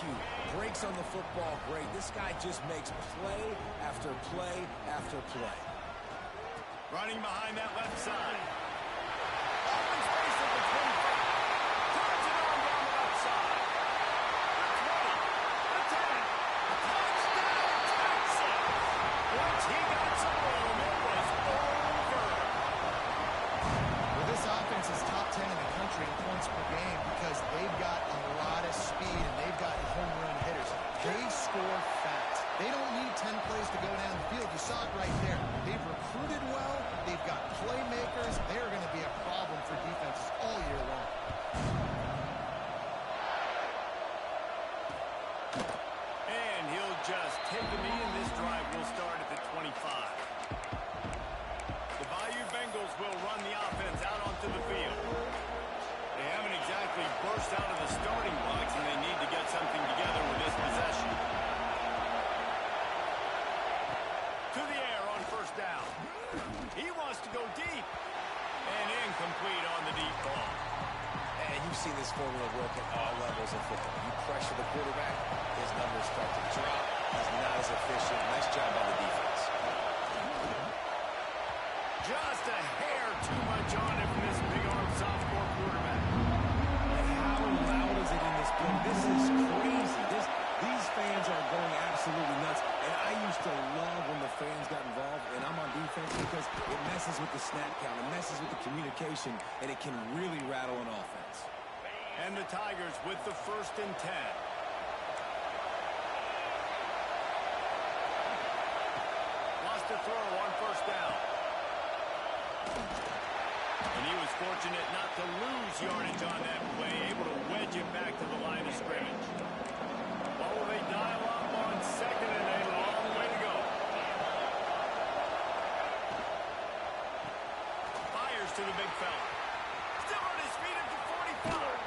IQ, breaks on the football great. This guy just makes play after play after play. Running behind that left side. Open space at the 25. Turns it on down the left side. The 20. The 10. Touchdown, Texas! Once he got some room, it was over. Well, this offense is top 10 in the country in points per game because they've got a lot of speed and they've got home run hitters. They score fast. They don't need 10 plays to go down the field. You saw it right there. They've recruited well. They've got playmakers. They're going to be a problem for defenses all year long. And he'll just take a knee, and this drive will start at the 25. The Bayou Bengals will run the offense out onto the field. They haven't exactly burst out of the starting blocks, and they need to get something together with this possession. To the air on first down. He wants to go deep. And incomplete on the deep ball. And you've seen this formula work at all levels of football. You pressure the quarterback, his numbers start to drop. He's not as efficient. Nice job by the defense. Just a hair too much on it from this big-arm sophomore quarterback. And how loud is it in this building? This is crazy. These fans are going absolutely nuts. And I used to love when the fans got involved, and I'm on defense because it messes with the snap count, it messes with the communication, and it can really rattle an offense. And the Tigers with the 1st and 10. Lost a throw on first down. And he was fortunate not to lose yardage on that play, able to wedge it back to the line of scrimmage. What will they dial up on second and a long way to go? Fires to the big fella. Still on his feet at the 45.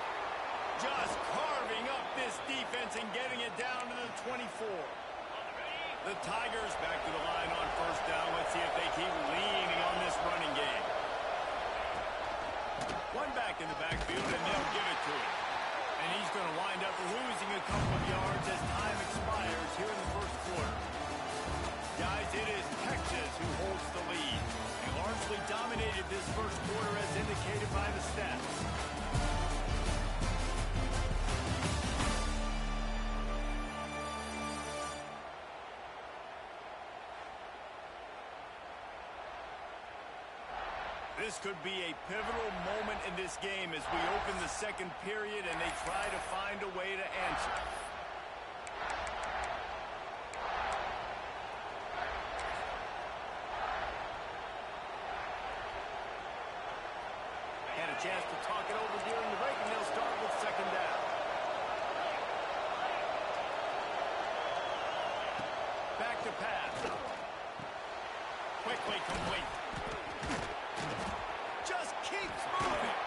Just carving up this defense and getting it down to the 24. The Tigers back to the line on first down. Let's see if they keep leaning on this running game. One back in the backfield, and they'll give it to him. And he's going to wind up losing a couple of yards as time expires here in the first quarter. Guys, it is Texas who holds the lead. They largely dominated this first quarter as indicated by the stats. This could be a pivotal moment in this game as we open the second period and they try to find a way to answer. Had a chance to talk it over during the break, and they'll start with second down. Back to pass. Quickly complete. Just keeps moving.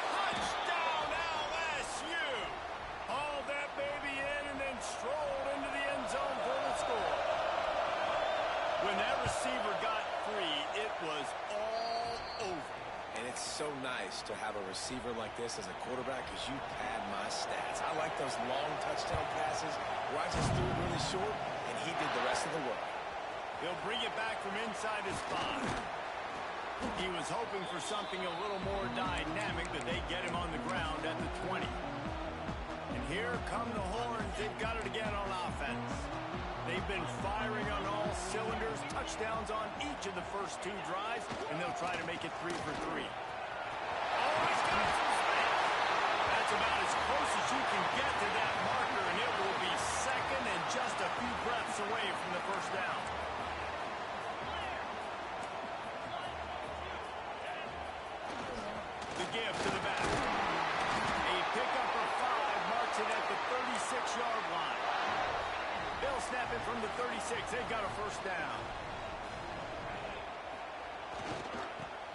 Touchdown, LSU. Hauled that baby in and then strolled into the end zone for the score. When that receiver got free, it was all over. And it's so nice to have a receiver like this as a quarterback because you pad my stats. I like those long touchdown passes where I just threw it really short and he did the rest of the work. He'll bring it back from inside his spot. He was hoping for something a little more dynamic, but they get him on the ground at the 20. And here come the horns. They've got it again on offense. They've been firing on all cylinders, touchdowns on each of the first two drives, and they'll try to make it 3 for 3. Oh, he's got some space. That's about as close as you can get to that marker, and it will be second and just a few breaths away from the first down. The give to the back. A pickup of 5 marks it at the 36-yard line. They'll snap it from the 36. They've got a first down.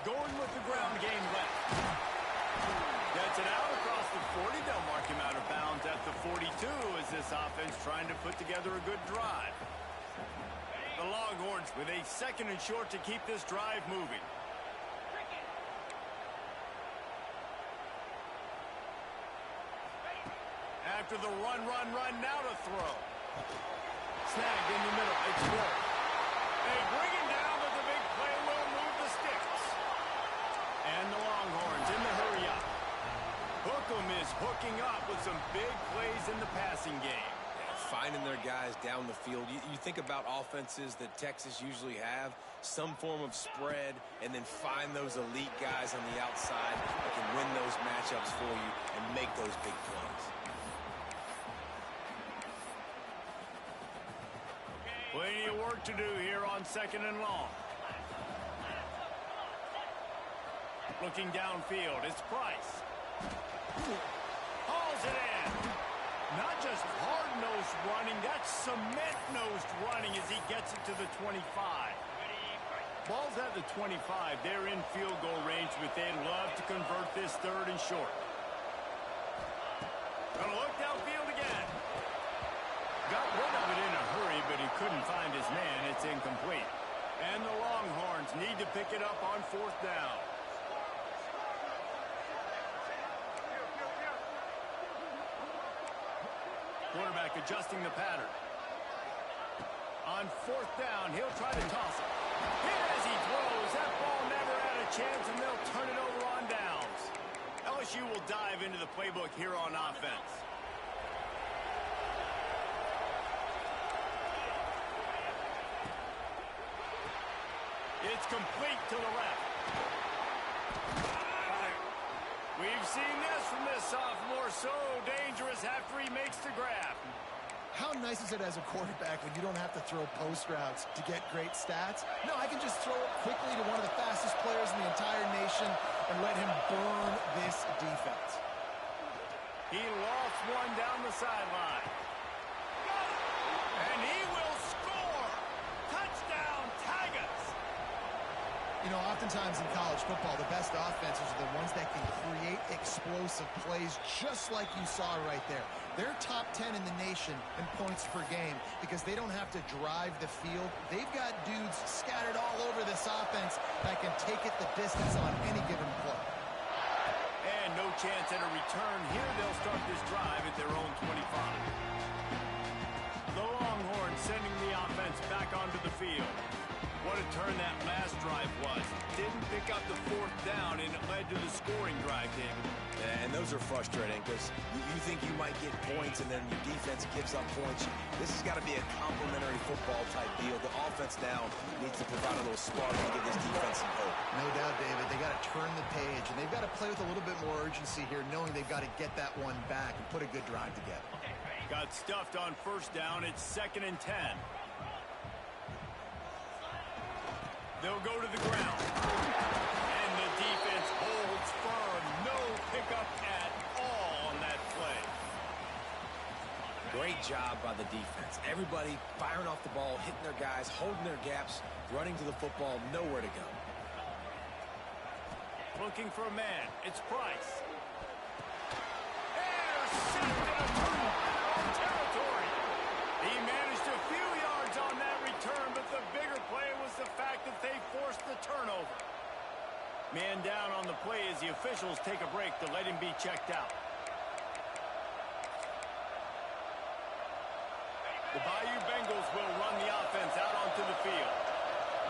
Going with the ground game left. Gets it out across the 40. They'll mark him out of bounds at the 42 as this offense trying to put together a good drive. The Longhorns with a second and short to keep this drive moving. After after the run. Now to throw. Snagged in the middle. It's Wolf. They bring him down, but the big play will move the sticks. And the Longhorns in the hurry up. Hookem is hooking up with some big plays in the passing game. Finding their guys down the field. You think about offenses that Texas usually have, some form of spread, and then find those elite guys on the outside that can win those matchups for you and make those big plays. Plenty of work to do here on 2nd and long. Looking downfield, it's Price. Hauls it in. Not just hard-nosed running, that's cement-nosed running as he gets it to the 25. Ball's at the 25. They're in field goal range, but they'd love to convert this 3rd and short. Gonna look downfield again. Got rid of it in a hurry, but he couldn't find his man. It's incomplete. And the Longhorns need to pick it up on 4th down. Quarterback adjusting the pattern. On 4th down, he'll try to toss it. Here as he throws, that ball never had a chance, and they'll turn it over on downs. LSU will dive into the playbook here on offense. It's complete to the left. We've seen this from this sophomore, so dangerous after he makes the grab. How nice is it as a quarterback when you don't have to throw post routes to get great stats? No, I can just throw it quickly to one of the fastest players in the entire nation and let him burn this defense. He lofts one down the sideline. And he will score! Touchdown, Tigers! You know, oftentimes in college football, the best offenses are the ones that can create explosive plays just like you saw right there. They're top 10 in the nation in points per game because they don't have to drive the field. They've got dudes scattered all over this offense that can take it the distance on any given play. And no chance at a return. Here they'll start this drive at their own 25. The Longhorns sending the offense back onto the field. What a turn that last drive was. Didn't pick up the 4th down, and it led to the scoring drive, David. And those are frustrating because you think you might get points and then your defense gives up points. This has got to be a complementary football type deal. The offense now needs to provide a little spark and give this defense some hope. No doubt, David. They got to turn the page, and they've got to play with a little bit more urgency here, knowing they've got to get that one back and put a good drive together. Got stuffed on 1st down. It's 2nd and 10. They'll go to the ground. And the defense holds firm. No pickup at all on that play. Great job by the defense. Everybody firing off the ball, hitting their guys, holding their gaps, running to the football, nowhere to go. Looking for a man. It's Price. Intercepted a turnover in their own territory. He managed a few yards on that return, but the bigger play was the fact that they forced the turnover. Man down on the play as the officials take a break to let him be checked out. The Bayou Bengals will run the offense out onto the field.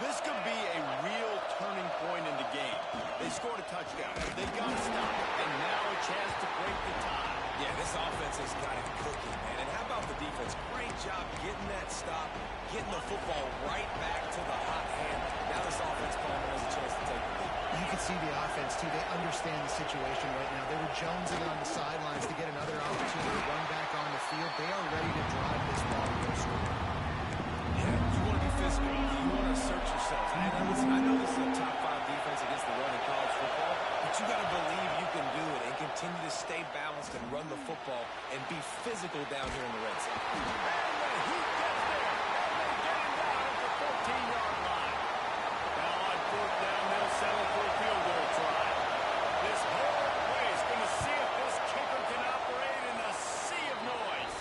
This could be a real turning point in the game. They scored a touchdown. They got to stop it, and now a chance to break the tie. Yeah, this offense has got it cooking, man. And how about the defense? Great job getting that stop, getting the football right back to the hot hand. Now this offense probably has a chance to take the lead. You can see the offense, too. They understand the situation right now. They were jonesing on the sidelines to get another opportunity to run back on the field. They are ready to drive this ball to the score. Yeah, you want to be physical. You want to assert yourselves. And listen, I know this is a top 5 defense against the run in college football, but you got to believe you can do it and continue to stay balanced and run the football and be physical down here in the red zone. And the Heat gets there, and they get him down at the 14-yard line. Now on 4th down, they'll settle for a field goal try. This whole play is going to see if this kicker can operate in a sea of noise.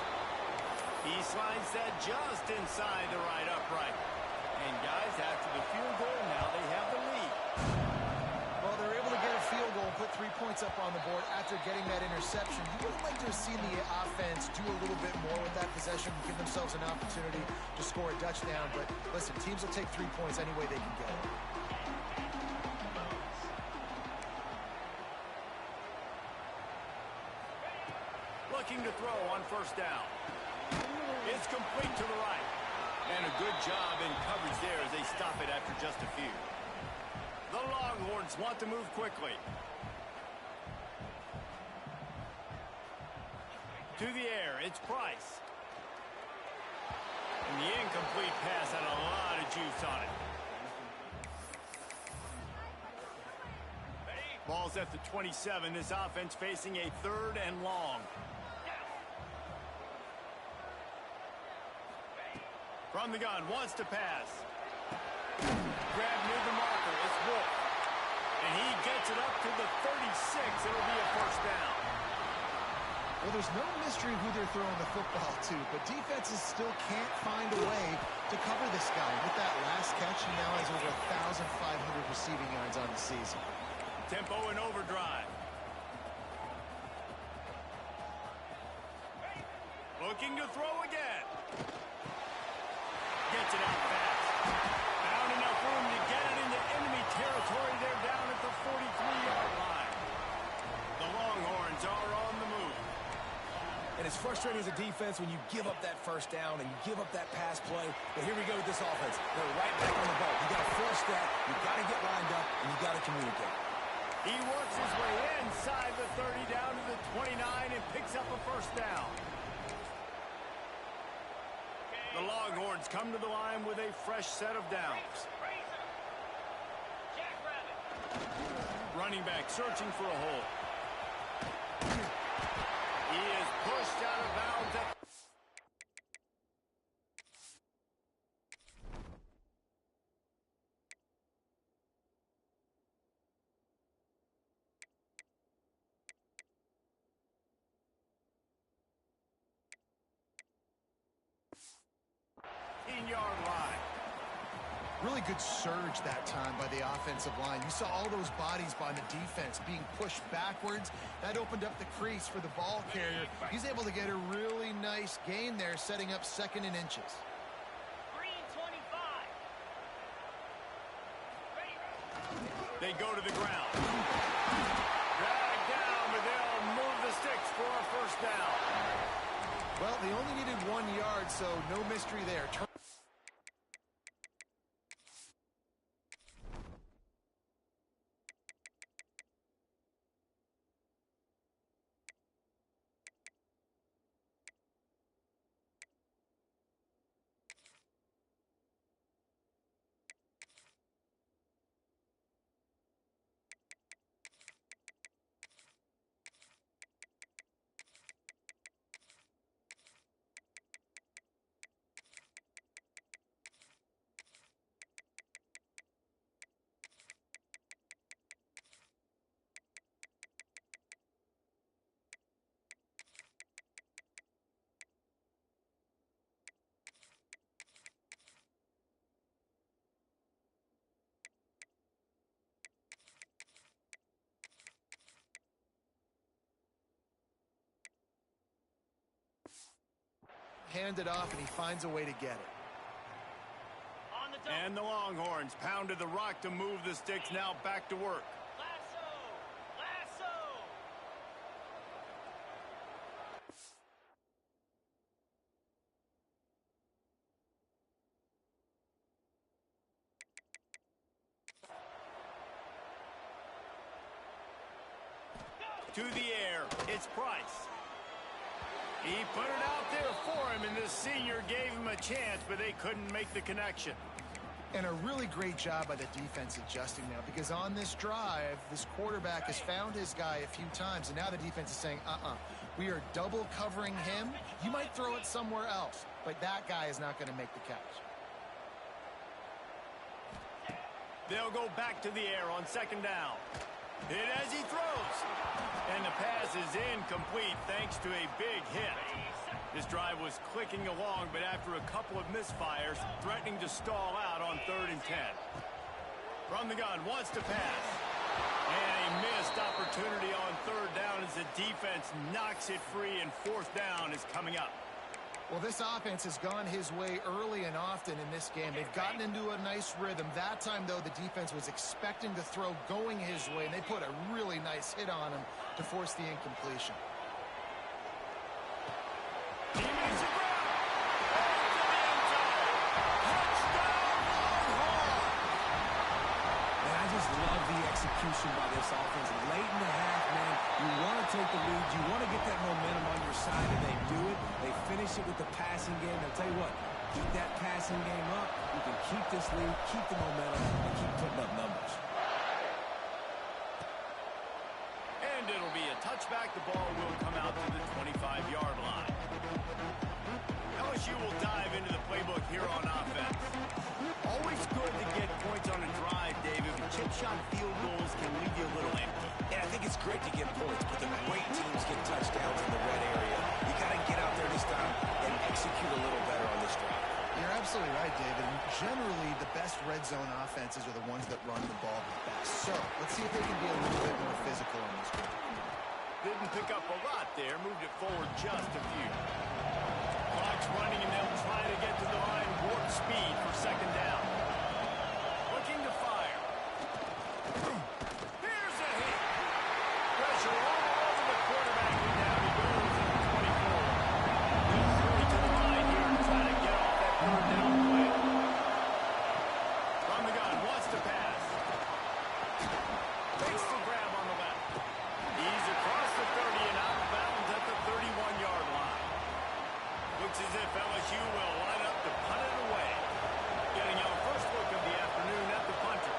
He slides that just inside the right upright. And guys, after the field goal, now they have the lead. Well, they're able to get a field goal and put 3 points up on the board after getting that interception. You would like to have seen the offense do a little bit more with that possession, give themselves an opportunity to score a touchdown. But listen, teams will take 3 points any way they can get it. Looking to throw on first down. It's complete to the right. And a good job in coverage there as they stop it after just a few. The Longhorns want to move quickly. To the air, it's Price. And the incomplete pass had a lot of juice on it. Ball's at the 27. This offense facing a 3rd and long. From the gun, wants to pass. Grab near the marker, it's Wolf. And he gets it up to the 36. It'll be a first down. Well, there's no mystery who they're throwing the football to, but defenses still can't find a way to cover this guy. With that last catch, he now has over 1,500 receiving yards on the season. Tempo and overdrive. Looking to throw again. Gets it out fast. Found enough room to get it into enemy territory. They're down at the 43-yard line. The Longhorns are on the move. And it's frustrating as a defense when you give up that first down and you give up that pass play. But here we go with this offense. They're right back on the ball. You got to force that. You got to get lined up, and you got to communicate. He works his way inside the 30 down to the 29 and picks up a first down. The Longhorns come to the line with a fresh set of downs. Running back searching for a hole. He is pushed out of bounds. Yard line. Really good surge that time by the offensive line. You saw all those bodies by the defense being pushed backwards. That opened up the crease for the ball carrier. He's able to get a really nice gain there, setting up 2nd and inches. Green 25. They go to the ground. Drag down, but they'll move the sticks for a first down. Well, they only needed 1 yard, so no mystery there. Hand it off, and he finds a way to get it. And the Longhorns pounded the rock to move the sticks, now back to work. Lasso! To the air, it's Price. He put it out there for him, and this senior gave him a chance, but they couldn't make the connection. And a really great job by the defense adjusting now, because on this drive, this quarterback has found his guy a few times, and now the defense is saying, we are double covering him. You might throw it somewhere else, but that guy is not going to make the catch. They'll go back to the air on 2nd down. Hit as he throws. And the pass is incomplete thanks to a big hit. This drive was clicking along, but after a couple of misfires, threatening to stall out on 3rd and 10. From the gun, wants to pass. And a missed opportunity on third down as the defense knocks it free, and fourth down is coming up. Well, this offense has gone his way early and often in this game. They've gotten into a nice rhythm. That time, though, the defense was expecting the throw going his way, and they put a really nice hit on him to force the incompletion. He makes it grab. Into the end zone. Touchdown, Longhorn. And I just love the execution by this offense. Late in the half, man, you want to take the lead. You want to get that momentum on your side, and they do it. They finish it with the passing game. I'll tell you what, keep that passing game up. You can keep this lead, keep the momentum, and keep putting up numbers. And it'll be a touchback. The ball will come out to the 25-yard line. LSU will dive into the playbook here on offense. Always good to get points on a drive, David, but chip shot field goals can leave you a little empty. And I think it's great to get points, but the great teams get touchdowns in the red area. You got to get out there this time and execute a little better on this drive. You're absolutely right, David. And generally, the best red zone offenses are the ones that run the ball the best. So let's see if they can be a little bit more physical on this one. Didn't pick up a lot there. Moved it forward just a few. Clock's running, and they'll try to get to the line. Warp speed for second down. Looking to fire. Here's a hit. Pressure all over the quarterback. And down he goes at the 24. They'll throw it to the line here and try to get off that third down play. From the gun, wants to pass. Fakes the grab on the left. He's across the 30 and out of bounds at the 31-yard line. Looks as if LSU will line up to punt it away. Getting our first look of the afternoon at the punter.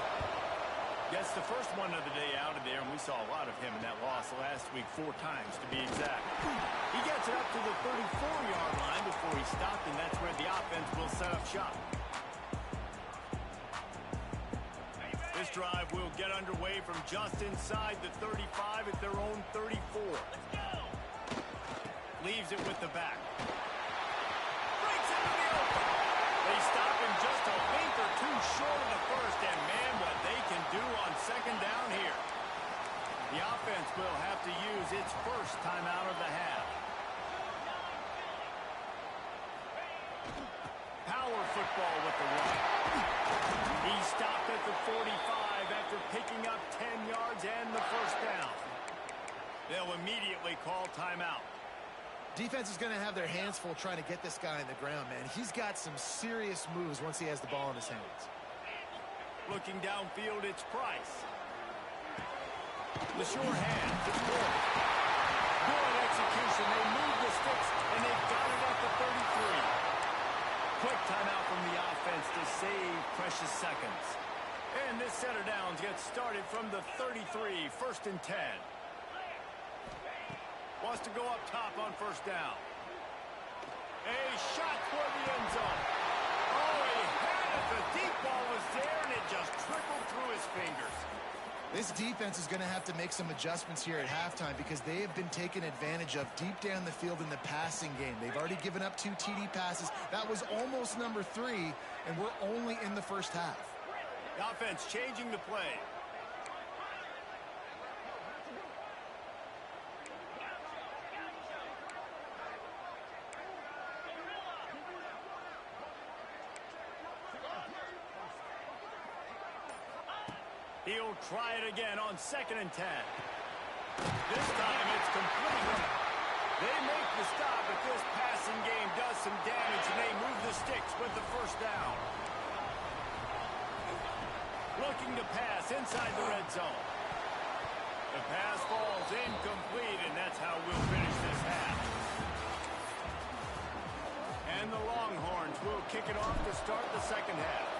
Gets the first one of the day out of there, and we saw a lot of him in that loss last week, 4 times to be exact. He gets it up to the 34-yard line before he stopped, and that's where the offense will set up shop. This drive will get underway from just inside the 35 at their own 34. Leaves it with the back. Breaks into the open. They stop him just a length or two short of the first, and man, what they can do on second down here. The offense will have to use its first timeout of the half. Power football with the run. He stopped at the 45 after picking up 10 yards and the first down. They'll immediately call timeout. Defense is going to have their hands full trying to get this guy on the ground, man. He's got some serious moves once he has the ball in his hands. Looking downfield, it's Price. The short hand to Ford. Good execution. They move the sticks, and they've got it at the 33. Quick timeout from the offense to save precious seconds. And this set of downs gets started from the 33, 1st and 10. Wants to go up top on first down. A shot toward the end zone. Oh, he had it. The deep ball was there, and it just trickled through his fingers. This defense is going to have to make some adjustments here at halftime because they have been taken advantage of deep down the field in the passing game. They've already given up 2 TD passes. That was almost number 3, and we're only in the first half. The offense changing the play. He'll try it again on 2nd and 10. This time it's complete. They make the stop, but this passing game does some damage, and they move the sticks with the first down. Looking to pass inside the red zone. The pass falls incomplete, and that's how we'll finish this half. And the Longhorns will kick it off to start the second half.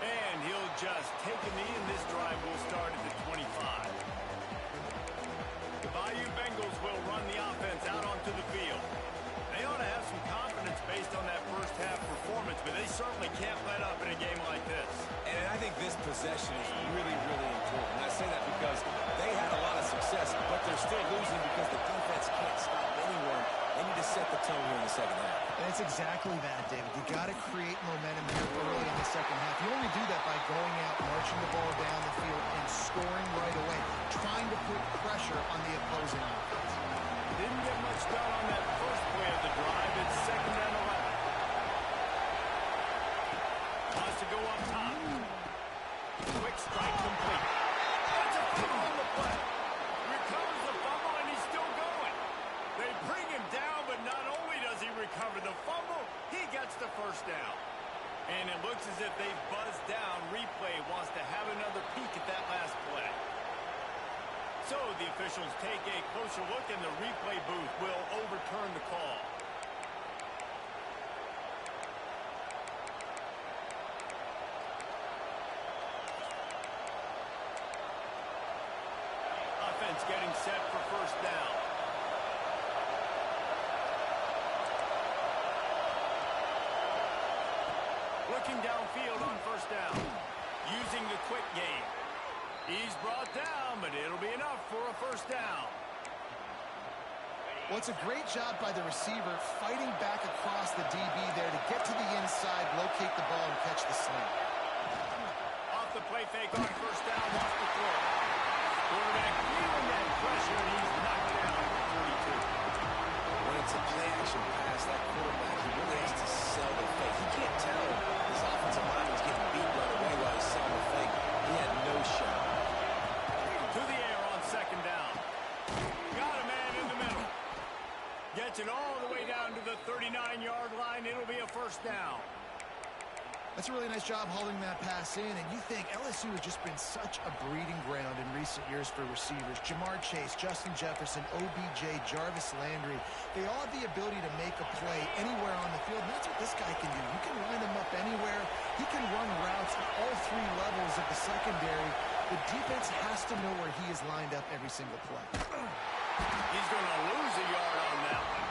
And he'll just take a knee, and this drive will start at the 25. The Bayou Bengals will run the offense out onto the field. They ought to have some confidence based on that first half performance, but they certainly can't let up in a game like this. And I think this possession is really, really important. And I say that because they had a lot of success, but they're still losing because the defense can't stop anyone. They need to set the tone here in the second half. And it's exactly that, David. You got to create if they buzzed down. Replay wants to have another peek at that last play. So the officials take a closer look, and the replay booth will overturn the call. Offense getting set for first down. Looking downfield on first down. Using the quick game. He's brought down, but it'll be enough for a first down. Well, it's a great job by the receiver fighting back across the DB there to get to the inside, locate the ball, and catch the slant. Off the play fake on first down, wants to throw. Quarterback feeling that pressure, and he's knocked down at the 42. When it's a play-action pass, that quarterback, he really has to sell the fake. He can't tell his offensive lineman's getting beat right away while he's selling the fake. He had no shot. To the air on second down. Got a man in the middle. Gets it all the way down to the 39-yard line. It'll be a first down. That's a really nice job holding that pass in, and you think LSU has just been such a breeding ground in recent years for receivers. Jamar Chase, Justin Jefferson, OBJ, Jarvis Landry, they all have the ability to make a play anywhere on the field, and that's what this guy can do. You can line him up anywhere. He can run routes at all three levels of the secondary. The defense has to know where he is lined up every single play. He's going to lose a yard on that one.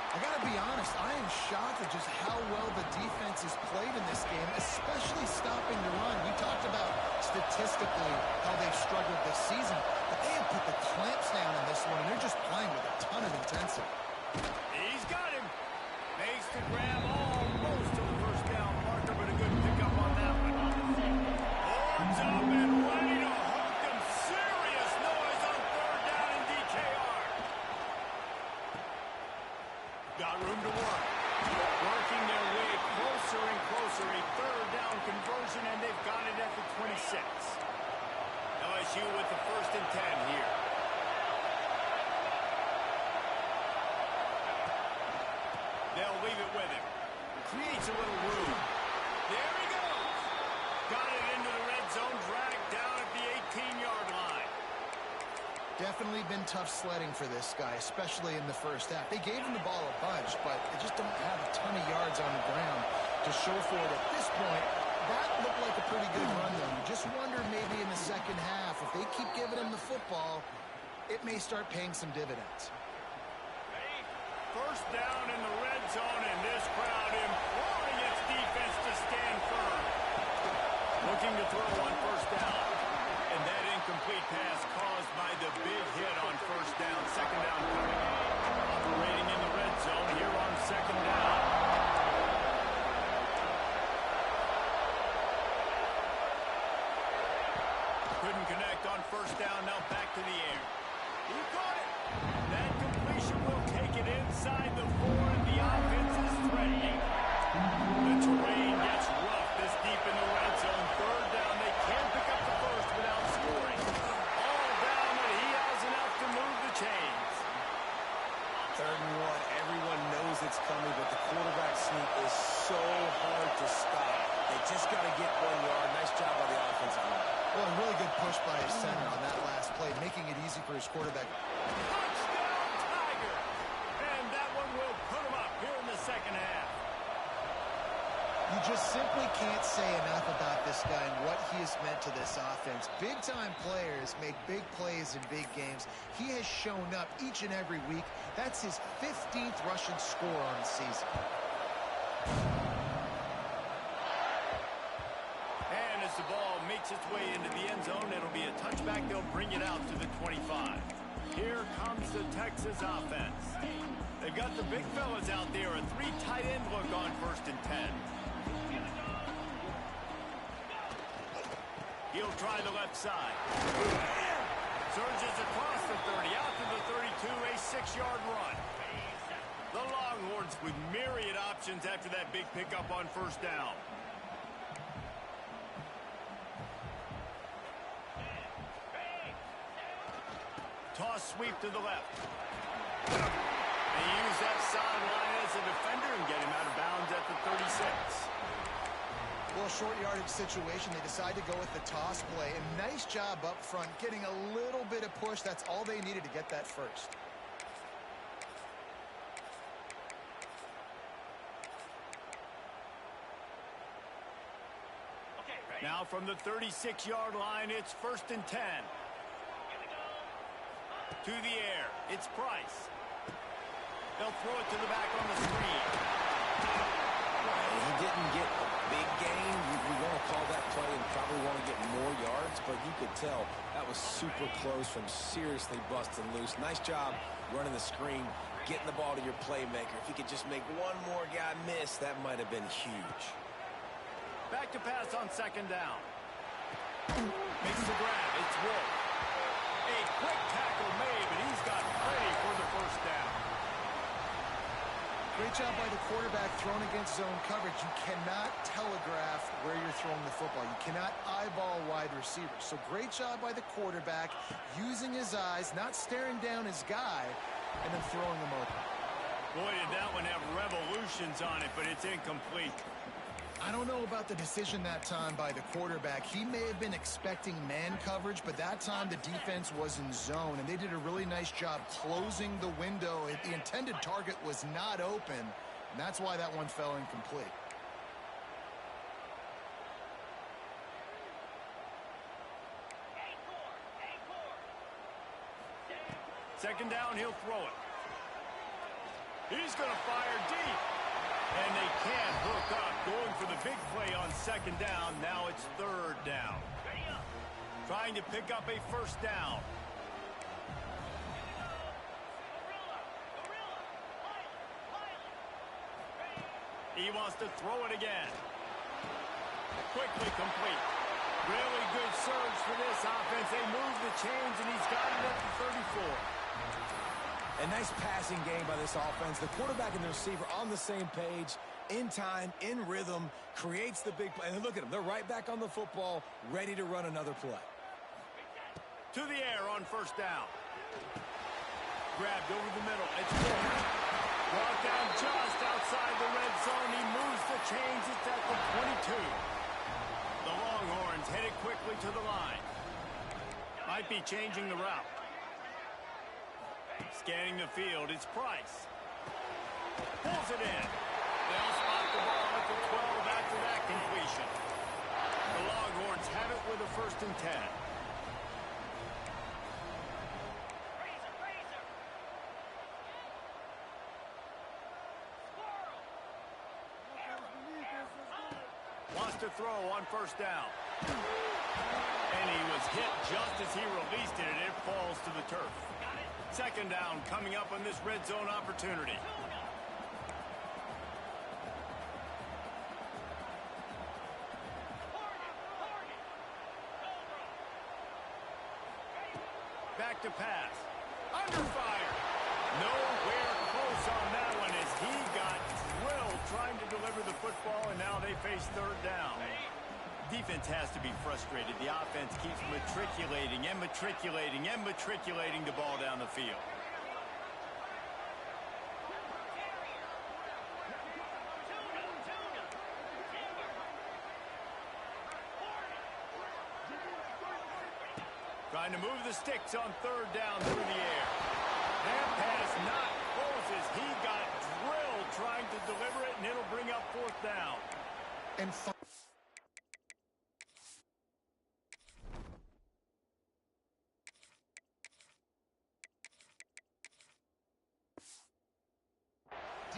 I got to be honest, I am shocked at just how well the defense has played in this game, especially stopping the run. We talked about statistically how they've struggled this season, but they have put the clamps down in this one, and they're just playing with a ton of intensity. He's got him. Makes the grab almost to the first down marker, but a good pickup on that one. Horns up and ready to hook them. Serious noise on third down in DKR. Got room to work. Working their way closer and closer. A third down conversion, and they've got it at the 26. LSU with the 1st and 10 here. They'll leave it with him. Creates a little room. There he goes. Got it into the red zone. Dragged down at the 18-yard line. Definitely been tough sledding for this guy, especially in the first half. They gave him the ball a bunch, but they just don't have a ton of yards on the ground to show for it. At this point, that looked like a pretty good run, though. You just wonder maybe in the second half, if they keep giving him the football, it may start paying some dividends. First down in the red zone, and this crowd imploring its defense to stand firm. Looking to throw on first down. And that incomplete pass caused by the big hit on first down. Second down coming. Operating in the red zone here on second down. Couldn't connect on first down. Now back to the air. He caught it. That completion will take it inside the 4, and the offense is threatening. The terrain gets rough this deep in the red zone. Third down. They can't pick up the first without scoring. All down, but he has enough to move the chains. 3rd and 1. Everyone knows it's coming, but the quarterback sneak is so hard to stop. They just got to get 1 yard. Nice job by the offensive line. Well, a really good push by his center on that last play, making it easy for his quarterback. Touchdown, Tiger! And that one will put him up here in the second half. You just simply can't say enough about this guy and what he has meant to this offense. Big-time players make big plays in big games. He has shown up each and every week. That's his 15th rushing score on the season. And as the ball makes its way into the end zone, it'll be a touchback. They'll bring it out to the 25. Here comes the Texas offense. They've got the big fellas out there. A 3 tight end look on 1st and 10. He'll try the left side. Surges across the 30, out to the 32, a 6-yard run. The Longhorns with myriad options after that big pickup on first down. Toss sweep to the left. They use that sideline as a defender and get him out of bounds at the 36. Well, short yardage situation, they decide to go with the toss play. And nice job up front, getting a little bit of push. That's all they needed to get that first. Now from the 36-yard line, it's 1st and 10. To the air, it's Price. They'll throw it to the back on the screen. He didn't get a big gain. You want to call that play and probably want to get more yards, but you could tell that was super close from seriously busting loose. Nice job running the screen, getting the ball to your playmaker. If he could just make one more guy miss, that might have been huge. Back to pass on 2nd down. Makes the grab. It's Wolf. A quick tackle made, but he's got plenty for the 1st down. Great job by the quarterback thrown against zone coverage. You cannot telegraph where you're throwing the football. You cannot eyeball wide receivers. So great job by the quarterback using his eyes, not staring down his guy, and then throwing him open. Boy, did that one have revolutions on it, but it's incomplete. I don't know about the decision that time by the quarterback. He may have been expecting man coverage, but that time the defense was in zone, and they did a really nice job closing the window. The intended target was not open, and that's why that one fell incomplete. Second down, he'll throw it. He's going to fire deep. And they can't hook up. Going for the big play on 2nd down. Now it's 3rd down. Trying to pick up a 1st down. He wants to throw it again. Quickly complete. Really good surge for this offense. They move the chains, and he's got it up to 34. A nice passing game by this offense. The quarterback and the receiver on the same page, in time, in rhythm, creates the big play. And look at them. They're right back on the football, ready to run another play. To the air on 1st down. Grabbed over the middle. It's Wolf. Brought down just outside the red zone. He moves the chains. It's at the 22. The Longhorns headed quickly to the line. Might be changing the route. Scanning the field, it's Price. Pulls it in. They'll spot the ball at the 12 after that completion. The Longhorns have it with a 1st and 10. Wants to throw on 1st down. And he was hit just as he released it, and it falls to the turf. 2nd down coming up on this red zone opportunity. Back to pass. Under fire. Nowhere close on that one as he got drilled trying to deliver the football, and now they face 3rd down. Defense has to be frustrated. The offense keeps matriculating and matriculating and matriculating the ball down the field. Trying to move the sticks on 3rd down through the air. That pass not closes. He got drilled trying to deliver it, and it'll bring up 4th down. And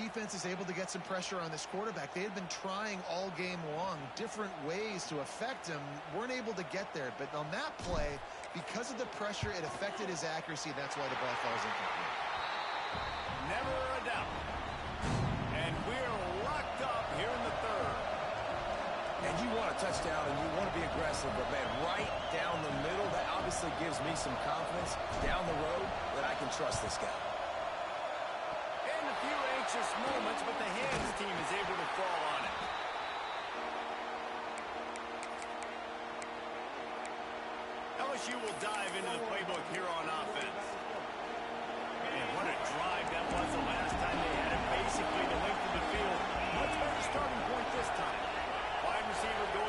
defense is able to get some pressure on this quarterback. They had been trying all game long different ways to affect him, weren't able to get there, but on that play, because of the pressure, it affected his accuracy. That's why the ball falls incomplete. Never a doubt. And we're locked up here in the 3rd. And you want a touchdown and you want to be aggressive, but man, right down the middle, that obviously gives me some confidence down the road that I can trust this guy. Anxious moments, but the hands team is able to fall on it. LSU will dive into the playbook here on offense. Man, what a drive that was the last time they had it basically the length of the field. Much better starting point this time. Wide receiver goes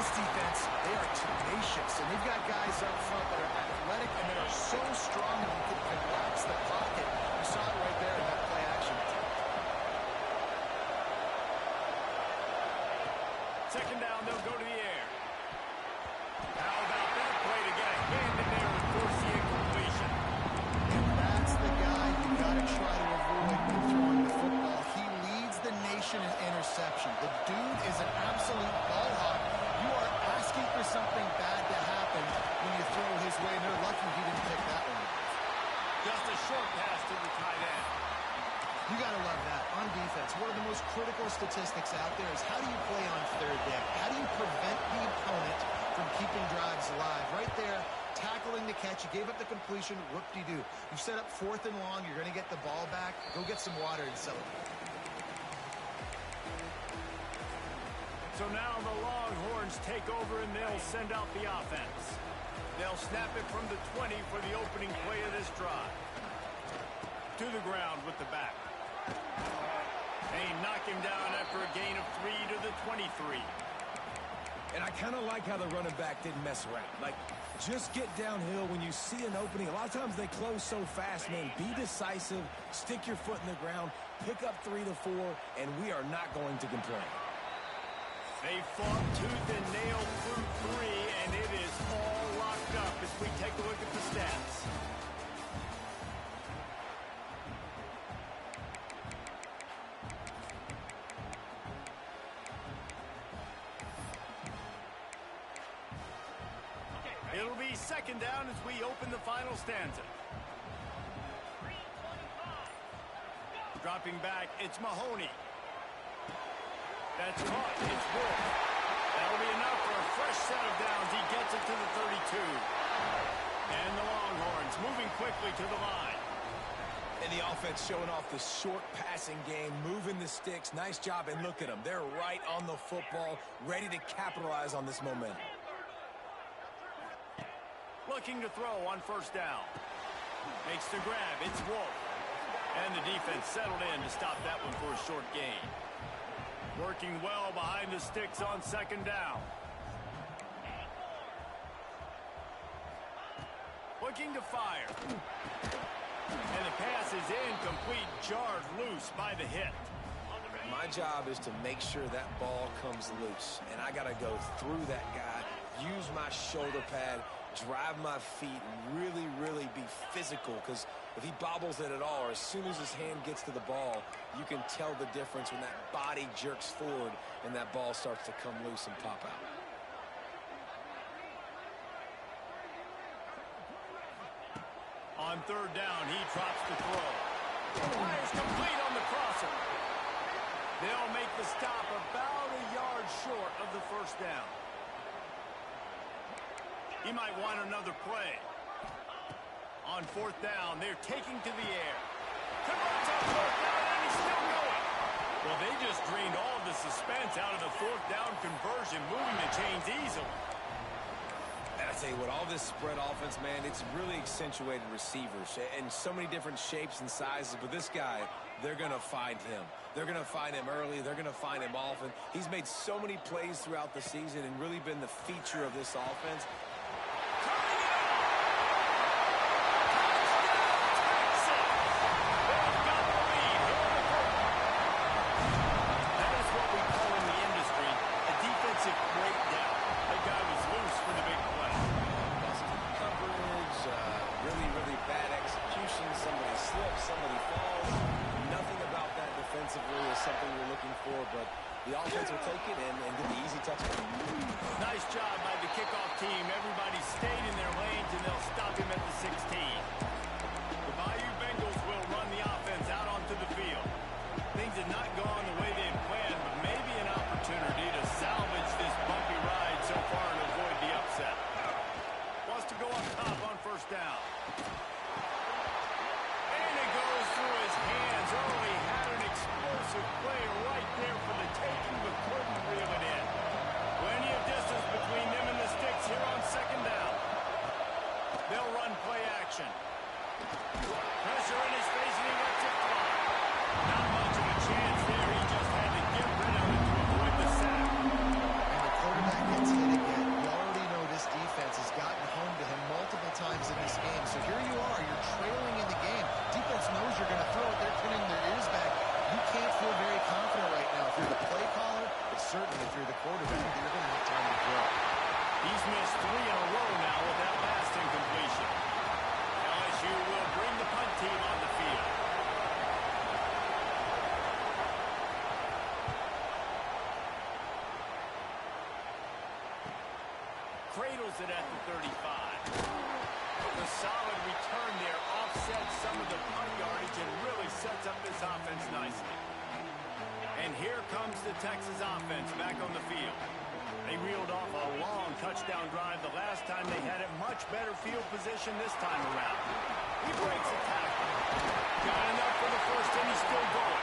this defense, they are tenacious, and they've got guys up front that are athletic and that are so strong that they can collapse the pocket. You saw it right there in that play action. Second down, they'll go to the air. How about that play to get a hand in there and force the incompletion? And that's the guy you got to try to avoid when throwing the football. He leads the nation in interception. The dude is an absolute ball hawk. You are asking for something bad to happen when you throw his way, and they're lucky he didn't pick that one. Just a short pass to the tight end. You got to love that. On defense, one of the most critical statistics out there is how do you play on third down? How do you prevent the opponent from keeping drives alive? Right there, tackling the catch. You gave up the completion. Whoop-de-doo. You set up 4th and long. You're going to get the ball back. Go get some water and celebrate. So now the Longhorns take over and they'll send out the offense. They'll snap it from the 20 for the opening play of this drive. To the ground with the back. They knock him down after a gain of 3 to the 23. And I kind of like how the running back didn't mess around. Like, just get downhill when you see an opening. A lot of times they close so fast, man. Be decisive, stick your foot in the ground, pick up 3 to 4, and we are not going to complain. They fought tooth and nail through 3, and it is all locked up as we take a look at the stats. It'll be second down as we open the final stanza. Dropping back, it's Mahoney. That's caught. It's Wolf. That'll be enough for a fresh set of downs. He gets it to the 32. And the Longhorns moving quickly to the line. And the offense showing off the short passing game, moving the sticks. Nice job, and look at them. They're right on the football, ready to capitalize on this momentum. Looking to throw on first down. Makes the grab. It's Wolf. And the defense settled in to stop that one for a short gain. Working well behind the sticks on second down. Looking to fire. And the pass is incomplete, jarred loose by the hit. My job is to make sure that ball comes loose. And I got to go through that guy, use my shoulder pad, drive my feet, really, really be physical, because if he bobbles it at all, or as soon as his hand gets to the ball, you can tell the difference when that body jerks forward and that ball starts to come loose and pop out. On third down, he drops the throw. Fires complete on the crosser. They'll make the stop about a yard short of the first down. He might want another play. On fourth down, they're taking to the air. Converts on fourth down, and he's still going. Well, they just drained all the suspense out of the fourth down conversion, moving the chains easily. And I tell you what, all this spread offense, man, it's really accentuated receivers in so many different shapes and sizes. But this guy, they're going to find him. They're going to find him early. They're going to find him often. He's made so many plays throughout the season and really been the feature of this offense. Something we're looking for, but the offense will take it and get the easy touchdown. Nice job by the kickoff team. Everybody stayed in their lanes, and they'll stop him at the 16. The Bayou Bengals will run the offense out onto the field. Things have not gone the way they had planned, but maybe an opportunity to salvage this bumpy ride so far and avoid the upset. Wants to go up top on first down. And it goes through his hands early. Had an explosive play right there for the taking, but couldn't reel it in. Plenty of distance between them and the sticks here on second down. They'll run play action. certain if you're the quarterback that you're going to have time to throw. He's missed 3 in a row now with that last incompletion. LSU will bring the punt team on the field. Cradles it at the 35. The solid return there offsets some of the punt yardage and really sets up this offense nicely. And here comes the Texas offense back on the field. They reeled off a long touchdown drive the last time. They had a much better field position this time around. He breaks a tackle. Got enough for the first, and he's still going.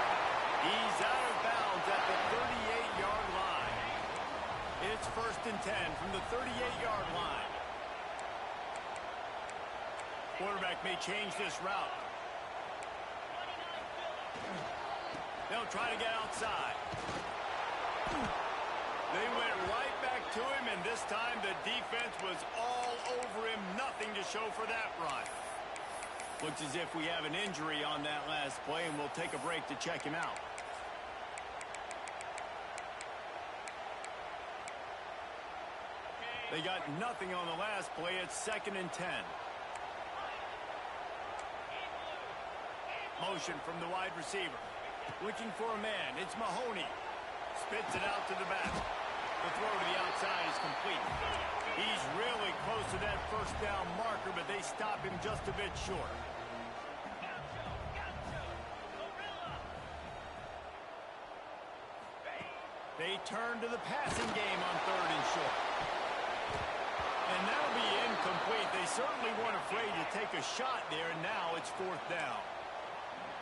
He's out of bounds at the 38-yard line. It's 1st and 10 from the 38-yard line. Quarterback may change this route. They'll try to get outside. They went right back to him, and this time the defense was all over him. Nothing to show for that run. Looks as if we have an injury on that last play, and we'll take a break to check him out. They got nothing on the last play. It's 2nd and 10. Motion from the wide receiver. Looking for a man. It's Mahoney. Spits it out to the back. The throw to the outside is complete. He's really close to that first down marker, but they stop him just a bit short. They turn to the passing game on 3rd and short. And that'll be incomplete. They certainly weren't afraid to take a shot there, and now it's 4th down.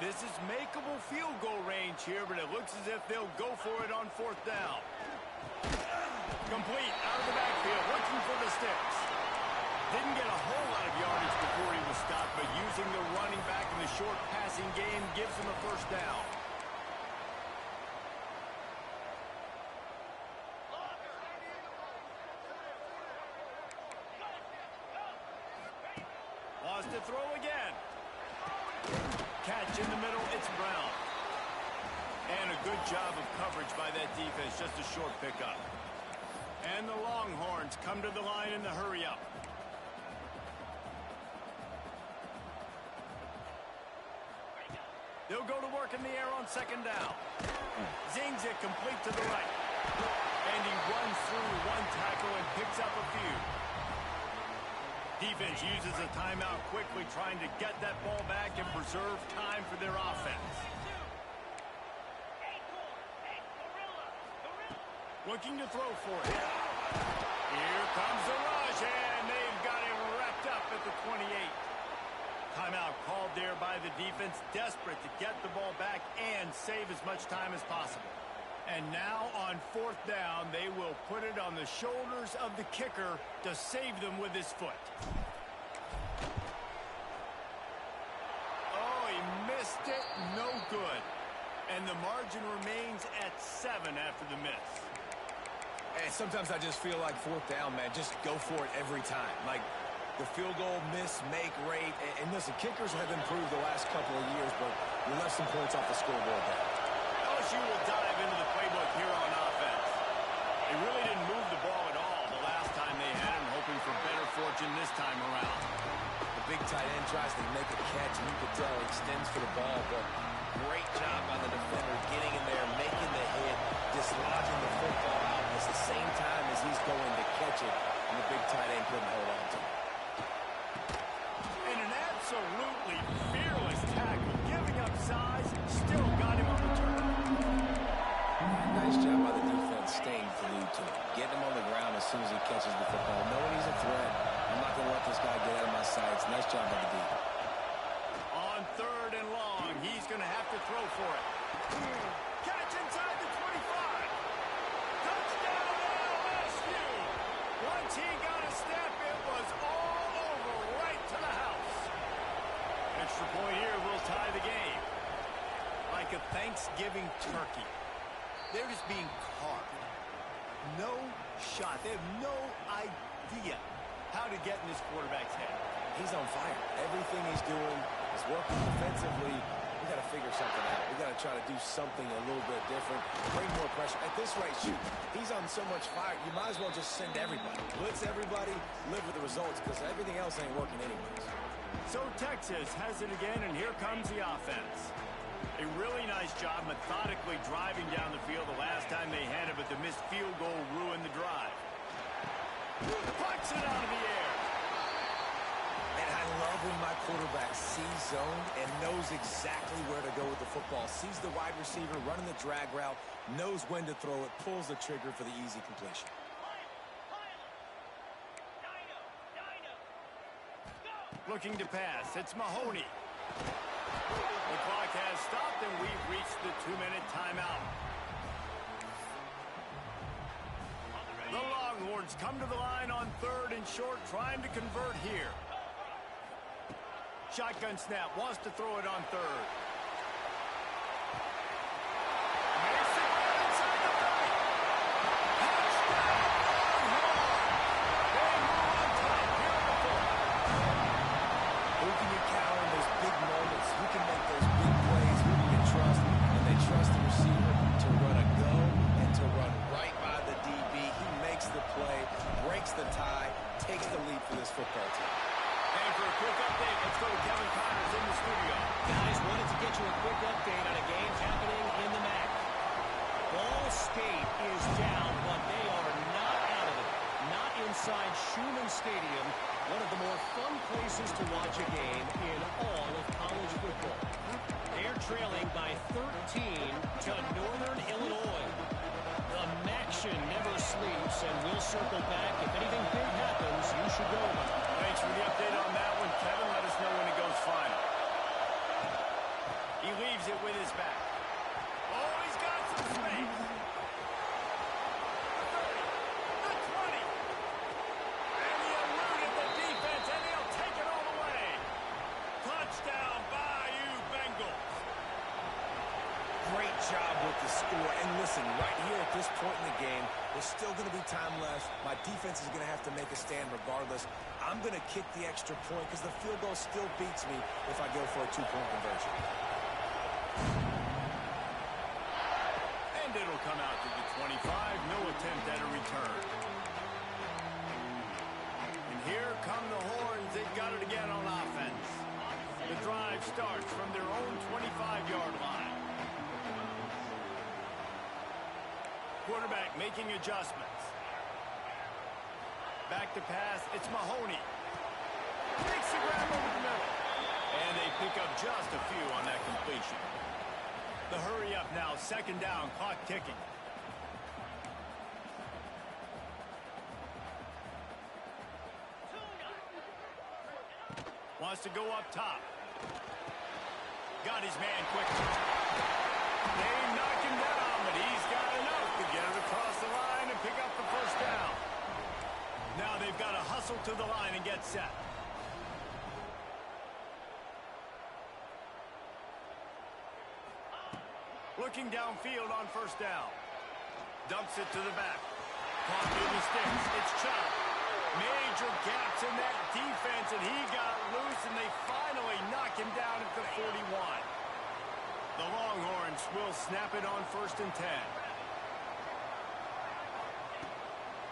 This is makeable field goal range here, but it looks as if they'll go for it on 4th down. Complete out of the backfield, looking for the sticks. Didn't get a whole lot of yardage before he was stopped, but using the running back in the short passing game gives him a 1st down. Lost to throw again. Catch in the middle, it's Brown. And a good job of coverage by that defense, just a short pickup. And the Longhorns come to the line in the hurry-up. They'll go to work in the air on 2nd down. Zings it complete to the right. And he runs through one tackle and picks up a few. Defense uses a timeout quickly, trying to get that ball back and preserve time for their offense. Looking to throw for it. Here comes the rush, and they've got him wrapped up at the 28. Timeout called there by the defense, desperate to get the ball back and save as much time as possible. And now on 4th down, they will put it on the shoulders of the kicker to save them with his foot. Oh, he missed it. No good. And the margin remains at 7 after the miss. And sometimes I just feel like 4th down, man, just go for it every time. Like the field goal miss, make rate. And listen, kickers have improved the last couple of years, but you left some points off the scoreboard there. LSU will dive into the playbook here on offense. They really didn't move the ball at all the last time they had him, hoping for better fortune this time around. The big tight end tries to make a catch, and you can tell he extends for the ball, but great job by the defender getting in there, making the hit, dislodging the football out at the same time as he's going to catch it, and the big tight end couldn't hold on to it. And an absolutely fearless tackle, giving up size, still got him on the turn. Nice job by the defense staying glued to him, getting him on the ground as soon as he catches the football, knowing he's a threat. I'm not going to let this guy get out of my sights. Nice job by the defense. On 3rd and long, he's going to have to throw for it. Catch inside the 25. Touchdown LSU. Once he got a step, it was all over right to the house. Extra point here will tie the game. Like a Thanksgiving turkey. They're just being carved. No shot. They have no idea how to get in this quarterback's head. He's on fire. Everything he's doing is working defensively. We got to figure something out. We got to try to do something a little bit different. Bring more pressure pressure. At this rate, shoot, he's on so much fire, you might as well just send everybody. Blitz everybody, live with the results, because everything else ain't working anyways. So Texas has it again, and here comes the offense. A really nice job methodically driving down the field the last time they had it, but the missed field goal ruined the drive. Pucks it out of the air. And I love when my quarterback sees zone and knows exactly where to go with the football. Sees the wide receiver running the drag route, knows when to throw it, pulls the trigger for the easy completion. Looking to pass. It's Mahoney. The clock has stopped, and we've reached the 2-minute timeout. The Longhorns come to the line on 3rd and short, trying to convert here. Shotgun snap, wants to throw it on 3rd. Makes it right inside the 30. Touchdown, Longhorns! They move on top here in the 4th. Who can you count on those big moments? Who can make those big plays? Who do you trust? And they trust the receiver to run a go and to run right by the DB. He makes the play, breaks the tie, takes the lead for this football team. And for a quick update, let's go to Kevin Connors in the studio. Guys, wanted to get you a quick update on a game happening in the MAC. Ball State is down, but they are not out of it. Not inside Schumann Stadium, one of the more fun places to watch a game in all of college football. They're trailing by 13 to Northern Illinois. The MACtion never sleeps, and we'll circle back. If anything big happens, you should go. Thanks for the update on that one, Kevin. Let us know when it goes final. He leaves it with his back. Oh, he's got some space. The 30, the 20. And he eluded the defense, and he'll take it all the way. Touchdown, Bayou Bengals. Great job with the score. And listen, right here at this point in the game, there's still going to be time left. My defense is going to have to make a stand regardless. I'm going to kick the extra point because the field goal still beats me if I go for a 2-point conversion. And it'll come out to the 25. No attempt at a return. And here come the Horns. They've got it again on offense. The drive starts from their own 25-yard line. Quarterback making adjustments. Back to pass. It's Mahoney. Makes the grab over the middle. And they pick up just a few on that completion. The hurry up now. 2nd down. Clock ticking. Wants to go up top. Got his man quickly. They knock him down, but he's got enough to get it across the line and pick up the 1st down. Now they've got to hustle to the line and get set. Looking downfield on 1st down. Dumps it to the back. Caught in the sticks. It's Chubb. Major gaps in that defense, and he got loose, and they finally knock him down at the 41. The Longhorns will snap it on 1st and 10.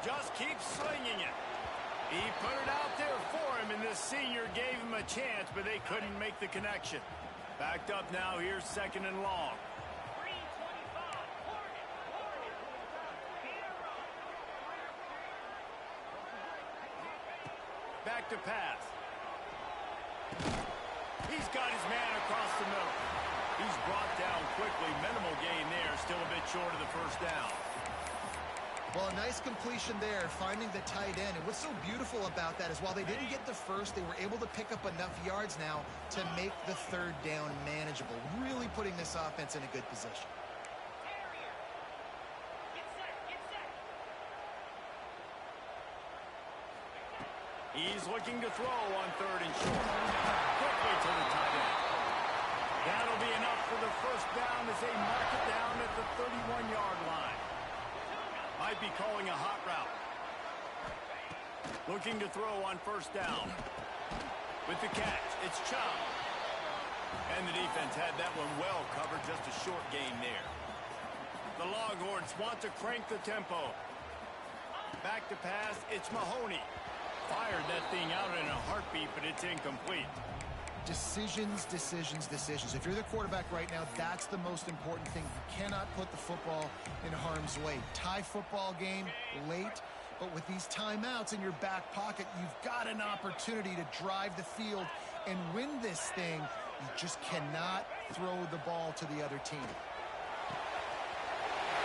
Just keeps slinging it. He put it out there for him, and this senior gave him a chance, but they couldn't make the connection. Backed up now. Here's 2nd and long. Back to pass. He's got his man across the middle. He's brought down quickly. Minimal gain there. Still a bit short of the 1st down. Well, a nice completion there, finding the tight end. And what's so beautiful about that is while they didn't get the first, they were able to pick up enough yards now to make the 3rd down manageable. Really putting this offense in a good position. He's looking to throw on 3rd and short. Quickly to the tight end. That'll be enough for the 1st down as they mark it down at the 31-yard line. Might be calling a hot route. Looking to throw on 1st down. With the catch, it's Chubb. And the defense had that one well covered. Just a short gain there. The Longhorns want to crank the tempo. Back to pass, it's Mahoney. Fired that thing out in a heartbeat, but it's incomplete. Decisions, decisions, decisions. If you're the quarterback right now, that's the most important thing. You cannot put the football in harm's way. Tie football game late, but with these timeouts in your back pocket, you've got an opportunity to drive the field and win this thing. You just cannot throw the ball to the other team.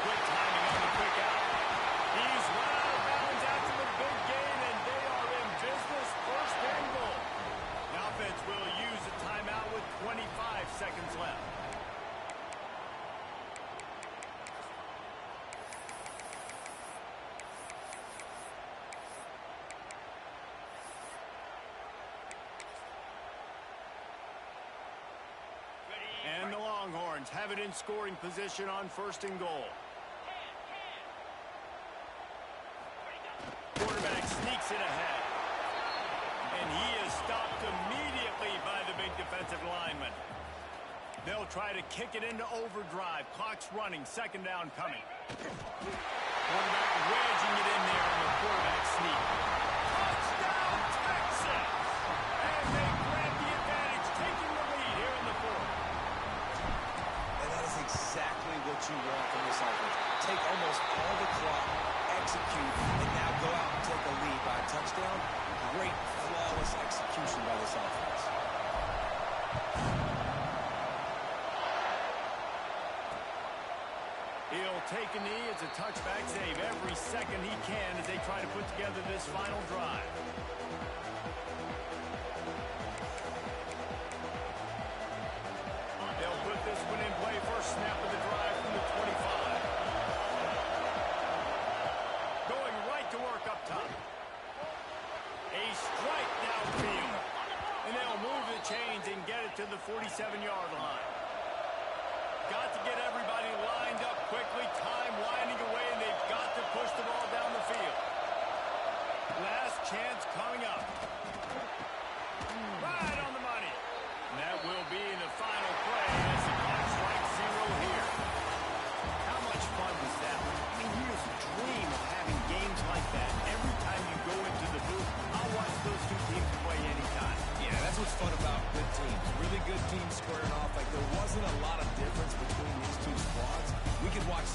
Good timing on the quick out. He's run out of bounds after the big gain, and they are in business. First and goal. The offense will use a timeout with 25 seconds left. And the Longhorns have it in scoring position on first and goal. Quarterback sneaks it ahead. And he is stopped immediately by the big defensive lineman. They'll try to kick it into overdrive. Clock's running. Second down coming. Quarterback wedging it in there on the quarterback sneak. Touchdown, Texas! And they grab the advantage, taking the lead here in the fourth. And that is exactly what you want from this offense. Take almost all the clock, execute, and now go out and take a lead by a touchdown. Great, flawless execution by this offense. He'll take a knee. It's a touchback save every second he can as they try to put together this final drive. They'll put this one in play. First snap of the drive from the 25. Going right to work up top. A strike downfield. And they'll move the chains and get it to the 47-yard line. Got to get everybody lined up quickly. Time winding away, and they've got to push the ball down the field. Last chance coming up. Right on the money. And that will be the final play as the clock strikes 0 here. How much fun was that? I mean, you just dream of having games like that. Every time you go into the booth, I'll watch those two teams play anytime. Yeah, that's what's fun about good teams. Really good teams squaring off. Like, there wasn't a lot of difference between these two squads. We could watch